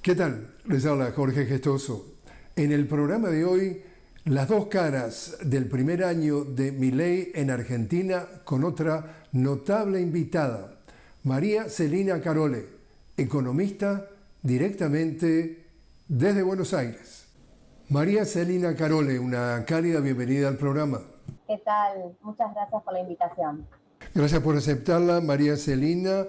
¿Qué tal? Les habla Jorge Gestoso. En el programa de hoy, las dos caras del primer año de Milei en Argentina con otra notable invitada, María Celina Carole, economista directamente desde Buenos Aires. María Celina Carole, una cálida bienvenida al programa. ¿Qué tal? Muchas gracias por la invitación. Gracias por aceptarla, María Celina.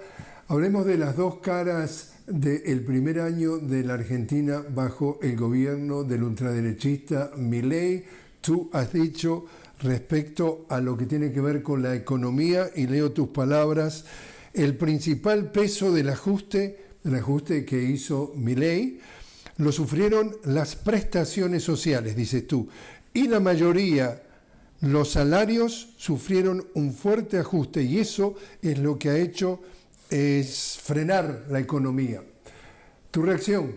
Hablemos de las dos caras del primer año de la Argentina bajo el gobierno del ultraderechista Milei. Tú has dicho respecto a lo que tiene que ver con la economía, y leo tus palabras, el principal peso del ajuste que hizo Milei lo sufrieron las prestaciones sociales, dices tú, y la mayoría, los salarios, sufrieron un fuerte ajuste, y eso es lo que ha hecho es frenar la economía. ¿Tu reacción?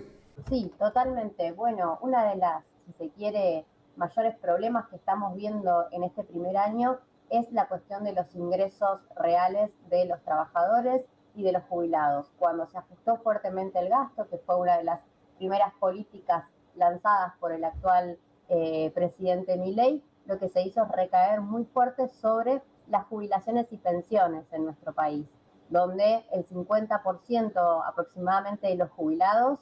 Sí, totalmente. Bueno, una de las, si se quiere, mayores problemas que estamos viendo en este primer año es la cuestión de los ingresos reales de los trabajadores y de los jubilados. Cuando se ajustó fuertemente el gasto, que fue una de las primeras políticas lanzadas por el actual presidente Milei, lo que se hizo es recaer muy fuerte sobre las jubilaciones y pensiones en nuestro país, donde el 50% aproximadamente de los jubilados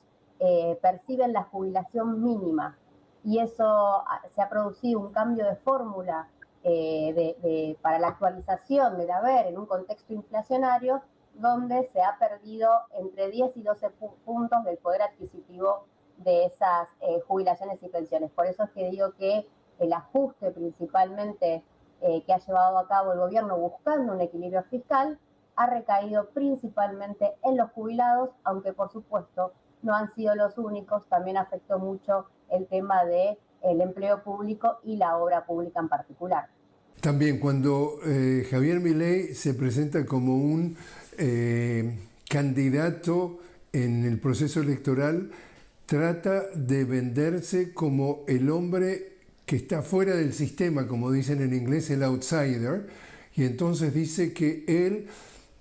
perciben la jubilación mínima, y eso se ha producido un cambio de fórmula para la actualización del haber en un contexto inflacionario, donde se ha perdido entre 10 y 12 puntos del poder adquisitivo de esas jubilaciones y pensiones. Por eso es que digo que el ajuste principalmente que ha llevado a cabo el gobierno buscando un equilibrio fiscal ha recaído principalmente en los jubilados, aunque por supuesto no han sido los únicos. También afectó mucho el tema del empleo público y la obra pública en particular. También cuando Javier Milei se presenta como un candidato en el proceso electoral, trata de venderse como el hombre que está fuera del sistema, como dicen en inglés, el outsider, y entonces dice que él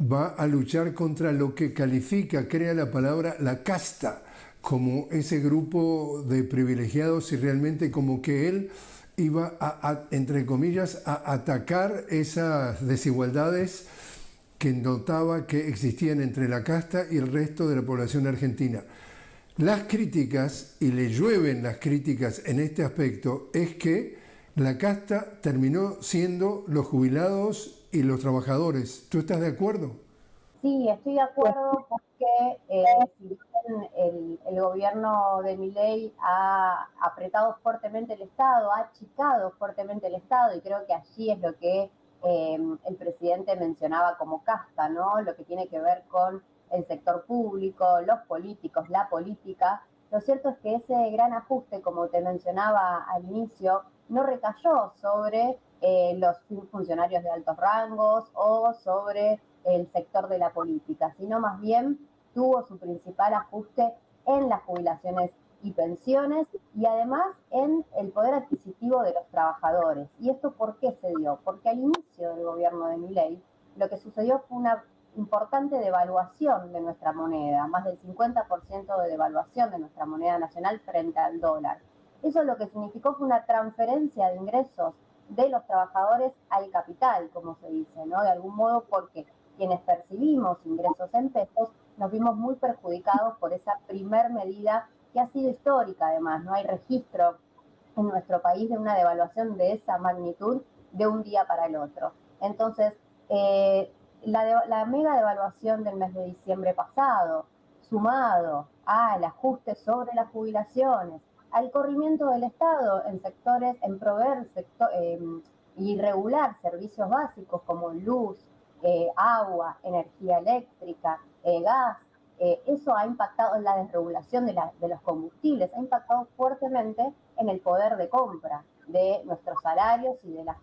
va a luchar contra lo que crea la palabra la casta, como ese grupo de privilegiados, y realmente como que él iba entre comillas, a atacar esas desigualdades que notaba que existían entre la casta y el resto de la población argentina. Las críticas, y le llueven las críticas en este aspecto, es que la casta terminó siendo los jubilados y los trabajadores. ¿Tú estás de acuerdo? Sí, estoy de acuerdo porque si bien el gobierno de Milei ha apretado fuertemente el Estado, ha achicado fuertemente el Estado, y creo que allí es lo que el presidente mencionaba como casta, ¿no? Lo que tiene que ver con el sector público, los políticos, la política. Lo cierto es que ese gran ajuste, como te mencionaba al inicio, no recayó sobre los funcionarios de altos rangos o sobre el sector de la política, sino más bien tuvo su principal ajuste en las jubilaciones y pensiones, y además en el poder adquisitivo de los trabajadores. ¿Y esto por qué se dio? Porque al inicio del gobierno de Milei lo que sucedió fue una importante devaluación de nuestra moneda, más del 50% de devaluación de nuestra moneda nacional frente al dólar. Eso lo que significó fue una transferencia de ingresos de los trabajadores al capital, como se dice, ¿no? De algún modo, porque quienes percibimos ingresos en pesos nos vimos muy perjudicados por esa primer medida que ha sido histórica. Además, no hay registro en nuestro país de una devaluación de esa magnitud de un día para el otro. Entonces, la mega devaluación del mes de diciembre pasado, sumado al ajuste sobre las jubilaciones, al corrimiento del Estado en sectores, en proveer y regular servicios básicos como luz, agua, energía eléctrica, gas, eso ha impactado en la desregulación de los combustibles, ha impactado fuertemente en el poder de compra de nuestros salarios y de las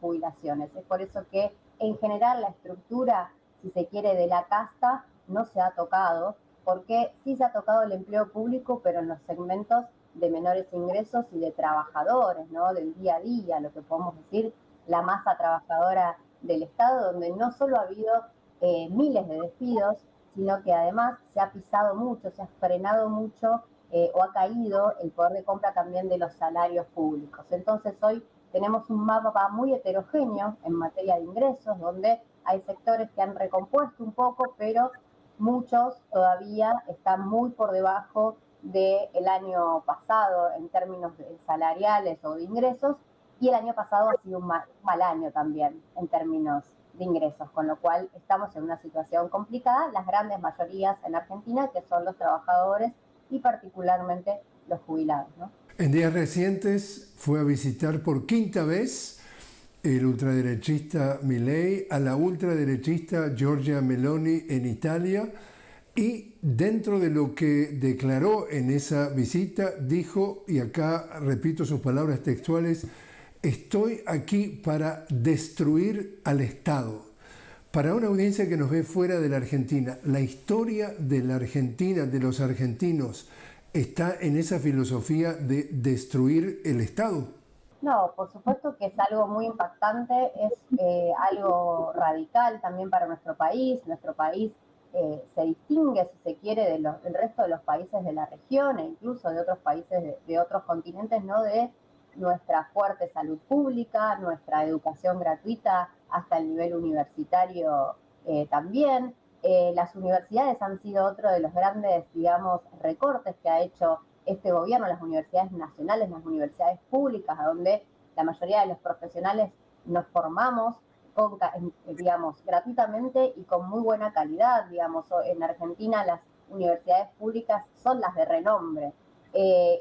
jubilaciones. Es por eso que en general la estructura, si se quiere, de la casta no se ha tocado, porque sí se ha tocado el empleo público, pero en los segmentos de menores ingresos y de trabajadores, ¿no? Del día a día, lo que podemos decir, la masa trabajadora del Estado, donde no solo ha habido miles de despidos, sino que además se ha pisado mucho, se ha frenado mucho o ha caído el poder de compra también de los salarios públicos. Entonces hoy tenemos un mapa muy heterogéneo en materia de ingresos, donde hay sectores que han recompuesto un poco, pero muchos todavía están muy por debajo del año pasado en términos salariales o de ingresos, y el año pasado ha sido un mal año también en términos de ingresos, con lo cual estamos en una situación complicada, las grandes mayorías en Argentina, que son los trabajadores y particularmente los jubilados, ¿no? En días recientes fue a visitar por quinta vez el ultraderechista Milei a la ultraderechista Giorgia Meloni en Italia, y dentro de lo que declaró en esa visita dijo, y acá repito sus palabras textuales: estoy aquí para destruir al Estado. Para una audiencia que nos ve fuera de la Argentina, ¿la historia de la Argentina, de los argentinos, está en esa filosofía de destruir el Estado? No, por supuesto que es algo muy impactante, es algo radical también para nuestro país. Nuestro país se distingue, si se quiere, del resto de los países de la región e incluso de otros países de otros continentes, ¿no? De nuestra fuerte salud pública, nuestra educación gratuita hasta el nivel universitario también. Las universidades han sido otro de los grandes, digamos, recortes que ha hecho este gobierno, las universidades nacionales, las universidades públicas, a donde la mayoría de los profesionales nos formamos, digamos, gratuitamente y con muy buena calidad. Digamos, en Argentina las universidades públicas son las de renombre.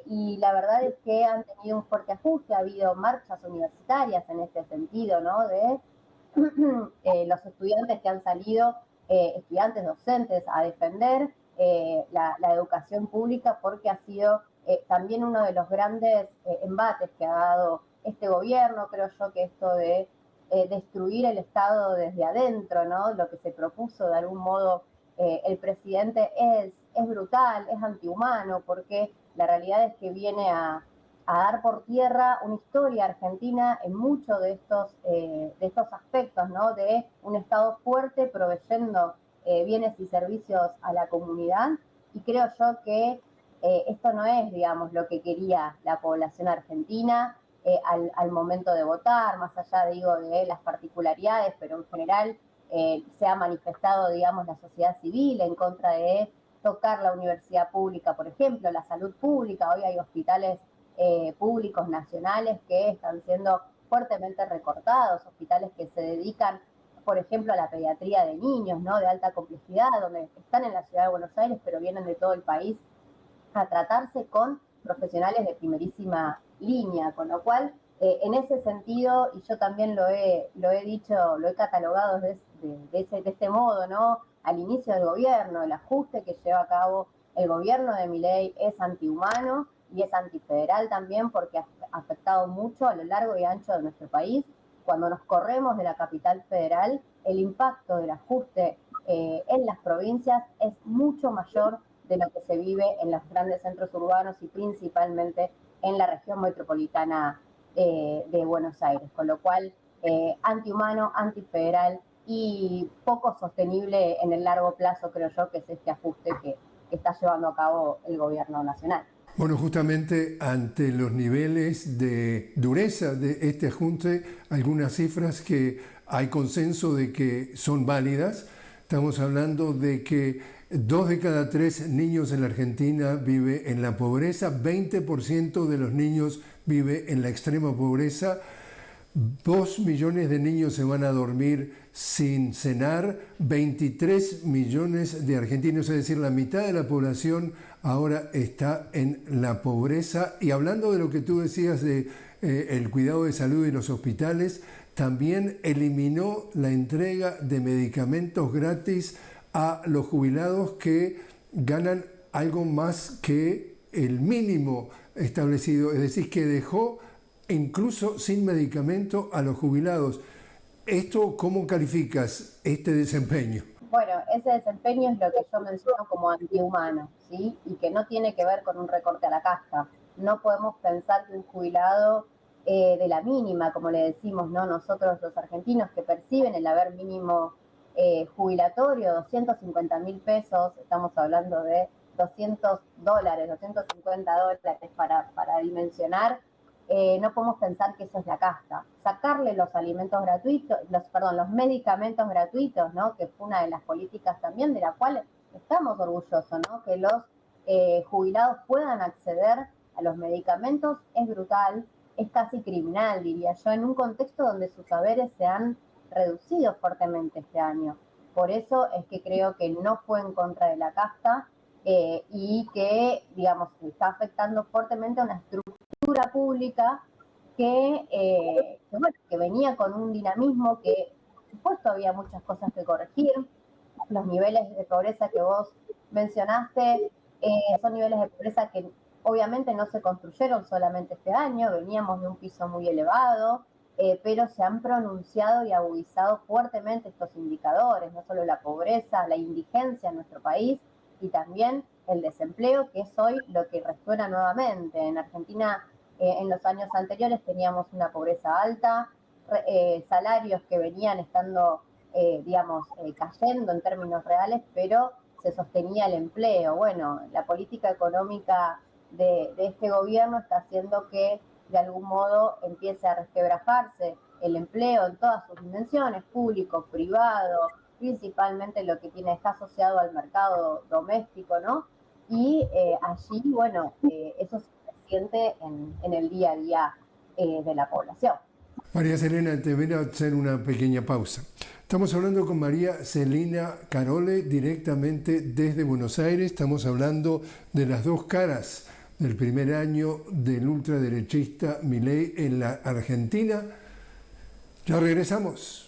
Y la verdad es que han tenido un fuerte ajuste, ha habido marchas universitarias en este sentido, ¿no? De los estudiantes que han salido, estudiantes docentes, a defender la educación pública, porque ha sido también uno de los grandes embates que ha dado este gobierno. Creo yo que esto de destruir el Estado desde adentro, ¿no? Lo que se propuso de algún modo el presidente es brutal, es antihumano, porque la realidad es que viene a dar por tierra una historia argentina en muchos de estos aspectos, ¿no? De un Estado fuerte proveyendo bienes y servicios a la comunidad, y creo yo que esto no es, digamos, lo que quería la población argentina al momento de votar, más allá, digo, de las particularidades, pero en general se ha manifestado, digamos, la sociedad civil en contra de tocar la universidad pública, por ejemplo, la salud pública. Hoy hay hospitales públicos nacionales que están siendo fuertemente recortados, hospitales que se dedican, por ejemplo, a la pediatría de niños, ¿no? De alta complejidad, donde están en la ciudad de Buenos Aires, pero vienen de todo el país a tratarse con profesionales de primerísima línea, con lo cual, en ese sentido, y yo también lo he dicho, lo he catalogado de este modo, ¿no? Al inicio del gobierno, el ajuste que lleva a cabo el gobierno de Milei es antihumano y es antifederal también, porque ha afectado mucho a lo largo y ancho de nuestro país. Cuando nos corremos de la capital federal, el impacto del ajuste en las provincias es mucho mayor de lo que se vive en los grandes centros urbanos y principalmente en la región metropolitana de Buenos Aires, con lo cual antihumano, antifederal y poco sostenible en el largo plazo, creo yo, que es este ajuste que está llevando a cabo el gobierno nacional. Bueno, justamente ante los niveles de dureza de este ajuste, algunas cifras que hay consenso de que son válidas. Estamos hablando de que 2 de cada 3 niños en la Argentina vive en la pobreza, 20% de los niños vive en la extrema pobreza, 2 millones de niños se van a dormir sin cenar, 23 millones de argentinos, es decir, la mitad de la población ahora está en la pobreza. Y hablando de lo que tú decías de el cuidado de salud y los hospitales, también eliminó la entrega de medicamentos gratis a los jubilados que ganan algo más que el mínimo establecido, es decir, que dejó incluso sin medicamento a los jubilados. ¿Esto cómo calificas este desempeño? Bueno, ese desempeño es lo que yo menciono como antihumano, ¿sí? Y que no tiene que ver con un recorte a la caja. No podemos pensar que un jubilado de la mínima, como le decimos, ¿no? Nosotros los argentinos, que perciben el haber mínimo jubilatorio, 250.000 pesos, estamos hablando de $200, $250 para dimensionar. No podemos pensar que eso es la casta. Sacarle los alimentos gratuitos, los medicamentos gratuitos, ¿no? Que fue una de las políticas también de la cual estamos orgullosos, ¿no? Que los jubilados puedan acceder a los medicamentos es brutal, es casi criminal, diría yo, en un contexto donde sus saberes se han reducido fuertemente este año. Por eso es que creo que no fue en contra de la casta y que, digamos, está afectando fuertemente a una estructura pública que venía con un dinamismo que, por supuesto, había muchas cosas que corregir. Los niveles de pobreza que vos mencionaste son niveles de pobreza que obviamente no se construyeron solamente este año, veníamos de un piso muy elevado, pero se han pronunciado y agudizado fuertemente estos indicadores, no solo la pobreza, la indigencia en nuestro país y también el desempleo, que es hoy lo que resuena nuevamente. En Argentina, en los años anteriores teníamos una pobreza alta, salarios que venían estando, cayendo en términos reales, pero se sostenía el empleo. Bueno, la política económica de este gobierno está haciendo que de algún modo empiece a resquebrajarse el empleo en todas sus dimensiones, público, privado, principalmente lo que está asociado al mercado doméstico, ¿no? Y allí, bueno, eso se siente en el día a día de la población. María Selena, te voy a hacer una pequeña pausa. Estamos hablando con María Selena Carole directamente desde Buenos Aires. Estamos hablando de las dos caras del primer año del ultraderechista Milei en la Argentina. Ya regresamos.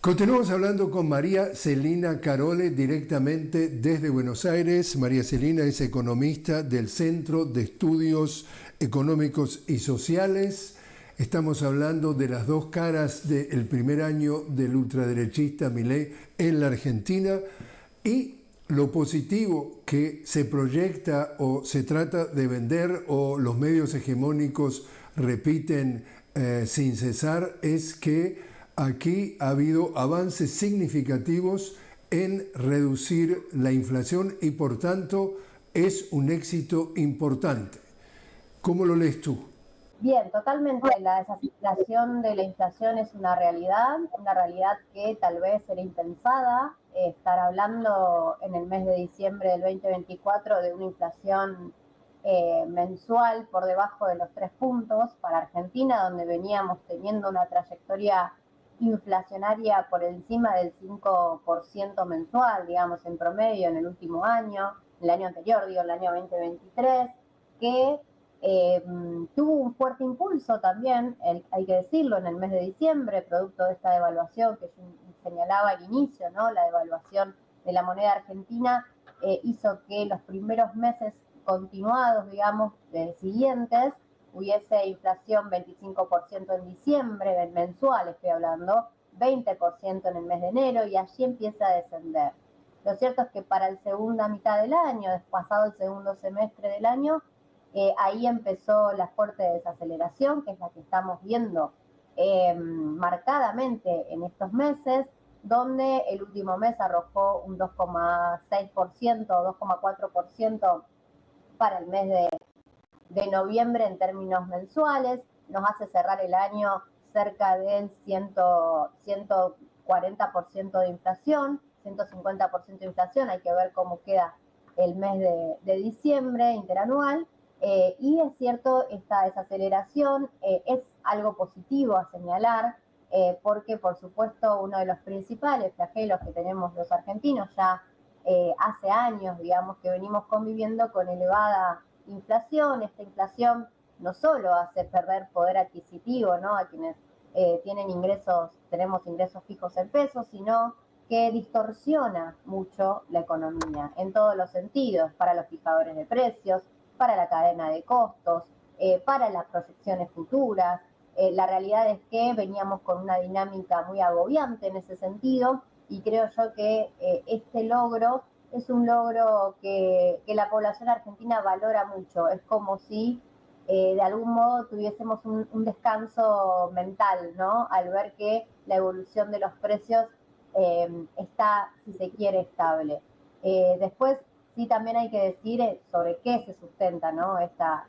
Continuamos hablando con María Selena Carole directamente desde Buenos Aires. María Selena es economista del Centro de Estudios Económicos y Sociales. Estamos hablando de las dos caras del primer año del ultraderechista Milei en la Argentina y lo positivo que se proyecta o se trata de vender o los medios hegemónicos repiten sin cesar es que aquí ha habido avances significativos en reducir la inflación y por tanto es un éxito importante. ¿Cómo lo lees tú? Bien, totalmente. La desaceleración de la inflación es una realidad que tal vez era impensada. Estar hablando en el mes de diciembre del 2024 de una inflación mensual por debajo de los 3 puntos para Argentina, donde veníamos teniendo una trayectoria inflacionaria por encima del 5% mensual, digamos, en promedio en el último año, el año anterior, el año 2023, que tuvo un fuerte impulso también, hay que decirlo, en el mes de diciembre, producto de esta devaluación que yo señalaba al inicio, ¿no? La devaluación de la moneda argentina hizo que los primeros meses continuados, digamos, siguientes, hubiese inflación 25% en diciembre, mensual estoy hablando, 20% en el mes de enero y allí empieza a descender. Lo cierto es que para la segunda mitad del año, pasado el segundo semestre del año, ahí empezó la fuerte desaceleración, que es la que estamos viendo marcadamente en estos meses, donde el último mes arrojó un 2,6% o 2,4% para el mes de noviembre en términos mensuales, nos hace cerrar el año cerca del 140% de inflación, 150% de inflación, hay que ver cómo queda el mes de diciembre interanual, y es cierto, esta desaceleración es algo positivo a señalar, porque por supuesto uno de los principales flagelos que tenemos los argentinos ya hace años, digamos, que venimos conviviendo con elevada inflación. Esta inflación no solo hace perder poder adquisitivo, ¿no? A quienes tenemos ingresos fijos en pesos, sino que distorsiona mucho la economía en todos los sentidos, para los fijadores de precios, para la cadena de costos, para las proyecciones futuras. La realidad es que veníamos con una dinámica muy agobiante en ese sentido, y creo yo que este logro es un logro que la población argentina valora mucho. Es como si de algún modo tuviésemos un descanso mental, ¿no? Al ver que la evolución de los precios está, si se quiere, estable. Después, sí, también hay que decir sobre qué se sustenta, ¿no? Esta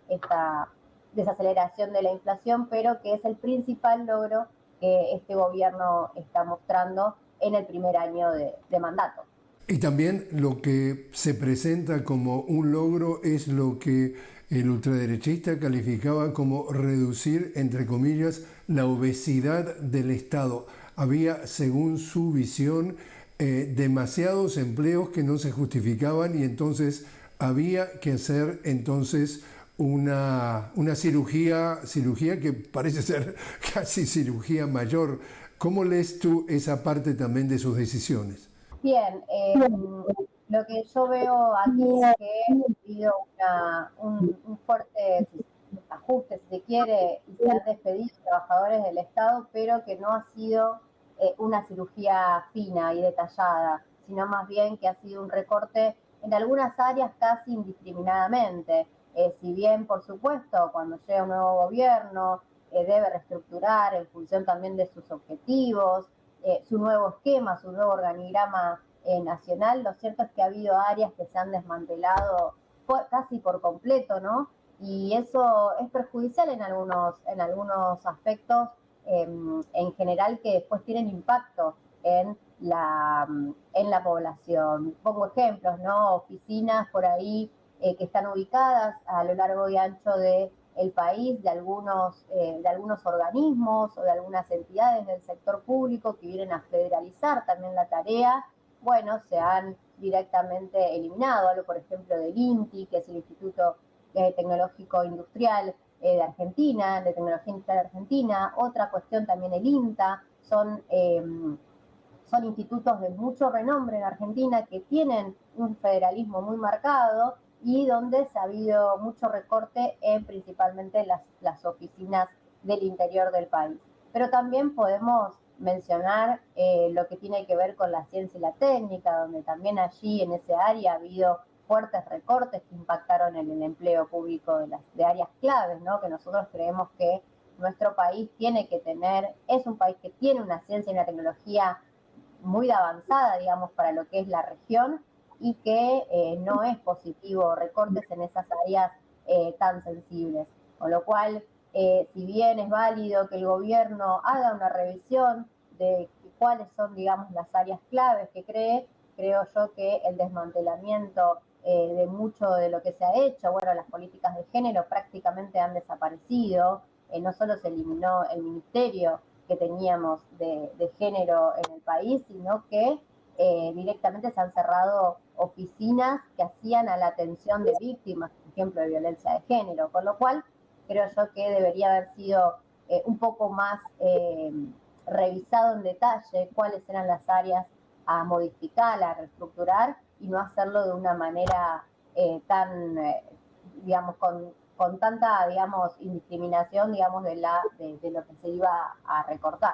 desaceleración de la inflación, pero que es el principal logro que este gobierno está mostrando en el primer año de mandato. Y también lo que se presenta como un logro es lo que el ultraderechista calificaba como reducir, entre comillas, la obesidad del Estado. Había, según su visión, demasiados empleos que no se justificaban, y entonces había que hacer entonces una cirugía que parece ser casi cirugía mayor. ¿Cómo lees tú esa parte también de sus decisiones? Bien, lo que yo veo aquí es que ha habido un fuerte ajuste, si se quiere, y se han despedido trabajadores del Estado, pero que no ha sido una cirugía fina y detallada, sino más bien que ha sido un recorte en algunas áreas casi indiscriminadamente. Si bien, por supuesto, cuando llega un nuevo gobierno, debe reestructurar en función también de sus objetivos, su nuevo esquema, su nuevo organigrama nacional. Lo cierto es que ha habido áreas que se han desmantelado casi por completo, ¿no? Y eso es perjudicial en algunos aspectos, en general, que después tienen impacto en la población. Pongo ejemplos, ¿no? Oficinas por ahí que están ubicadas a lo largo y ancho de el país, de algunos organismos o de algunas entidades del sector público que vienen a federalizar también la tarea. Bueno, se han directamente eliminado. Hablo, por ejemplo, del INTI, que es el Instituto Tecnológico Industrial de Argentina, de Tecnología Industrial de Argentina. Otra cuestión también, el INTA. Son institutos de mucho renombre en Argentina, que tienen un federalismo muy marcado y donde se ha habido mucho recorte en principalmente las oficinas del interior del país. Pero también podemos mencionar lo que tiene que ver con la ciencia y la técnica, donde también allí en ese área ha habido fuertes recortes que impactaron en el empleo público de áreas claves, ¿no? Que nosotros creemos que nuestro país tiene que tener. Es un país que tiene una ciencia y una tecnología muy avanzada, digamos, para lo que es la región, y que no es positivo recortes en esas áreas tan sensibles. Con lo cual, si bien es válido que el gobierno haga una revisión de cuáles son, digamos, las áreas claves que creo yo que el desmantelamiento de mucho de lo que se ha hecho, bueno, las políticas de género prácticamente han desaparecido. No solo se eliminó el ministerio que teníamos de género en el país, sino que directamente se han cerrado oficinas que hacían a la atención de víctimas, por ejemplo, de violencia de género, con lo cual creo yo que debería haber sido un poco más revisado en detalle cuáles eran las áreas a modificar, a reestructurar, y no hacerlo de una manera tan, digamos, con tanta, digamos, indiscriminación, digamos, de lo que se iba a recortar.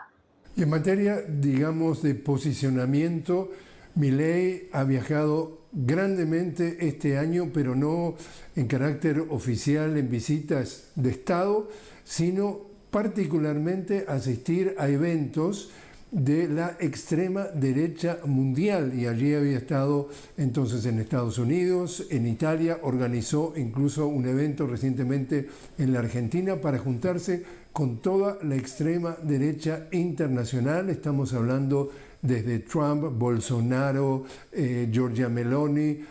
Y en materia, digamos, de posicionamiento, Milei ha viajado grandemente este año, pero no en carácter oficial en visitas de Estado, sino particularmente asistir a eventos de la extrema derecha mundial, y allí había estado entonces en Estados Unidos, en Italia, organizó incluso un evento recientemente en la Argentina para juntarse con toda la extrema derecha internacional. Estamos hablando desde Trump, Bolsonaro, Giorgia Meloni,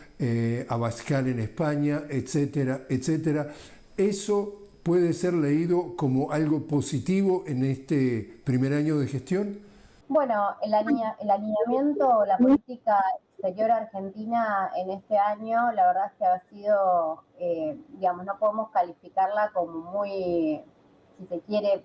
Abascal en España, etcétera, etcétera. Eso puede ser leído como algo positivo en este primer año de gestión. Bueno, el alineamiento, la política exterior argentina en este año, la verdad es que ha sido, digamos, no podemos calificarla como muy, si se quiere,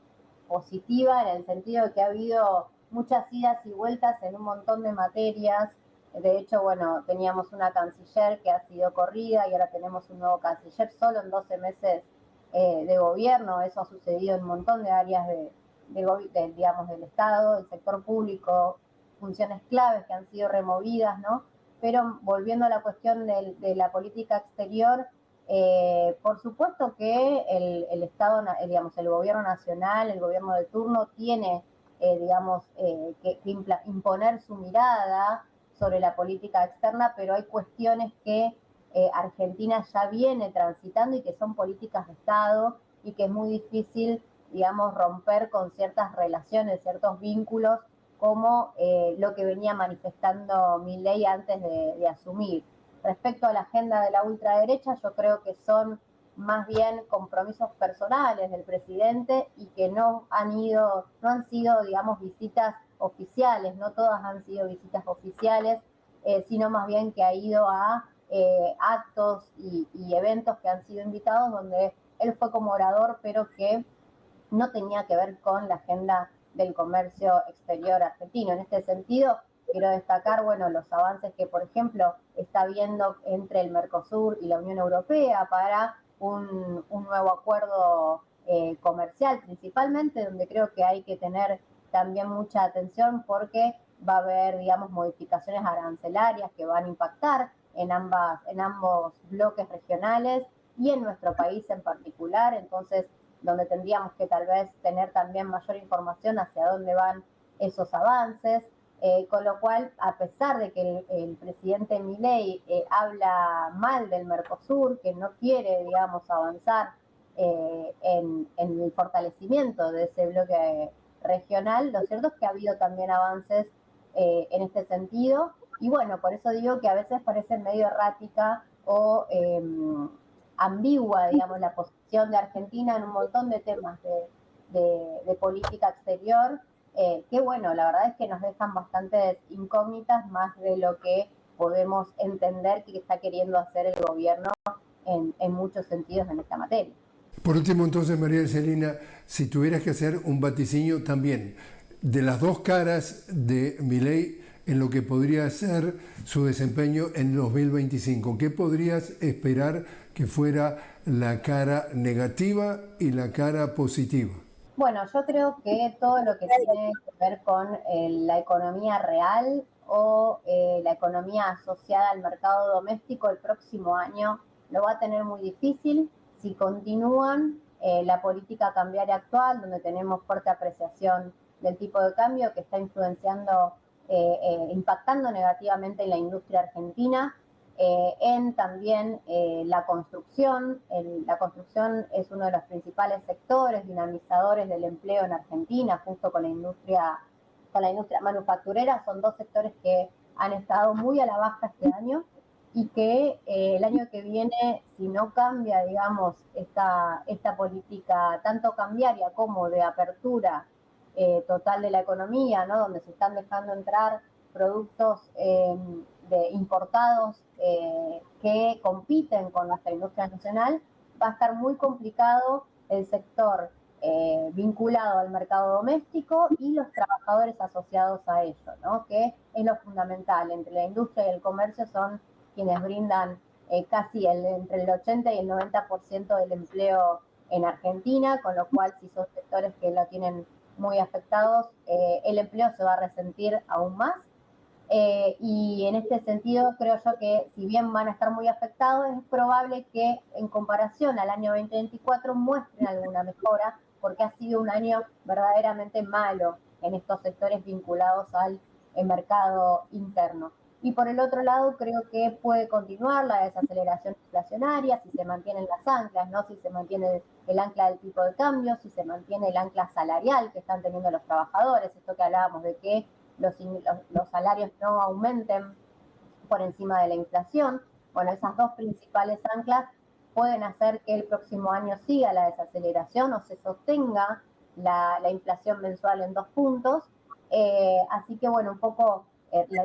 positiva en el sentido de que ha habido muchas idas y vueltas en un montón de materias. De hecho, bueno, teníamos una canciller que ha sido corrida y ahora tenemos un nuevo canciller solo en 12 meses de gobierno. Eso ha sucedido en un montón de áreas digamos, del Estado, del sector público, funciones claves que han sido removidas, ¿no? Pero volviendo a la cuestión de la política exterior, por supuesto que el Estado, digamos, el gobierno nacional, el gobierno de turno tiene, digamos, que imponer su mirada sobre la política externa, pero hay cuestiones que Argentina ya viene transitando y que son políticas de Estado y que es muy difícil, digamos, romper con ciertas relaciones, ciertos vínculos, como lo que venía manifestando Milei antes de asumir. Respecto a la agenda de la ultraderecha, yo creo que son más bien compromisos personales del presidente y que no han sido, digamos, visitas oficiales, no todas han sido visitas oficiales, sino más bien que ha ido a actos y eventos que han sido invitados donde él fue como orador, pero que no tenía que ver con la agenda del comercio exterior argentino. En este sentido, quiero destacar, bueno, los avances que, por ejemplo, está habiendo entre el Mercosur y la Unión Europea para un nuevo acuerdo comercial, principalmente, donde creo que hay que tener también mucha atención porque va a haber, digamos, modificaciones arancelarias que van a impactar en ambos bloques regionales y en nuestro país en particular. Entonces, donde tendríamos que tal vez tener también mayor información hacia dónde van esos avances, con lo cual, a pesar de que el presidente Milei habla mal del Mercosur, que no quiere, digamos, avanzar en el fortalecimiento de ese bloque regional, lo cierto es que ha habido también avances en este sentido, y bueno, por eso digo que a veces parece medio errática o ambigua, digamos, la posición de Argentina en un montón de temas de política exterior, que bueno, la verdad es que nos dejan bastantes incógnitas más de lo que podemos entender que está queriendo hacer el gobierno en muchos sentidos en esta materia. Por último, entonces, María Celina, si tuvieras que hacer un vaticinio también de las dos caras de Milei en lo que podría ser su desempeño en 2025, ¿qué podrías esperar que fuera la cara negativa y la cara positiva? Bueno, yo creo que todo lo que tiene que ver con la economía real o la economía asociada al mercado doméstico el próximo año lo va a tener muy difícil si continúan la política cambiaria actual, donde tenemos fuerte apreciación del tipo de cambio que está influenciando, impactando negativamente en la industria argentina. En también la construcción. La construcción es uno de los principales sectores dinamizadores del empleo en Argentina, junto con la industria manufacturera. Son dos sectores que han estado muy a la baja este año y que el año que viene, si no cambia, digamos, esta política tanto cambiaria como de apertura total de la economía, ¿no? Donde se están dejando entrar productos importados que compiten con nuestra industria nacional, va a estar muy complicado el sector vinculado al mercado doméstico y los trabajadores asociados a ello, ¿no? Que es lo fundamental. Entre la industria y el comercio son quienes brindan casi entre el 80 y el 90% del empleo en Argentina, con lo cual si son sectores que lo tienen muy afectados, el empleo se va a resentir aún más. Y en este sentido creo yo que si bien van a estar muy afectados, es probable que en comparación al año 2024 muestren alguna mejora, porque ha sido un año verdaderamente malo en estos sectores vinculados al mercado interno. Y por el otro lado, creo que puede continuar la desaceleración inflacionaria si se mantienen las anclas, ¿no? Si se mantiene el ancla del tipo de cambio, si se mantiene el ancla salarial que están teniendo los trabajadores, esto que hablábamos de que los salarios no aumenten por encima de la inflación. Bueno, esas dos principales anclas pueden hacer que el próximo año siga la desaceleración o se sostenga la inflación mensual en 2 puntos. Así que, bueno, un poco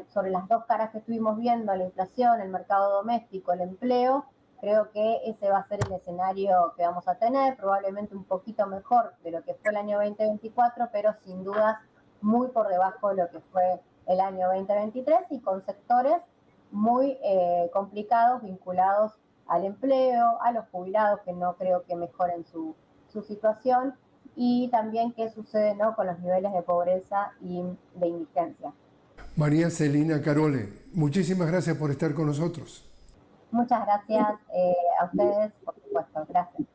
sobre las dos caras que estuvimos viendo, la inflación, el mercado doméstico, el empleo, Creo que ese va a ser el escenario que vamos a tener, probablemente un poquito mejor de lo que fue el año 2024, pero sin dudas muy por debajo de lo que fue el año 2023 y con sectores muy complicados vinculados al empleo, a los jubilados que no creo que mejoren su situación y también qué sucede, ¿no?, con los niveles de pobreza y de indigencia. María Celina Carole, muchísimas gracias por estar con nosotros. Muchas gracias a ustedes, por supuesto. Gracias.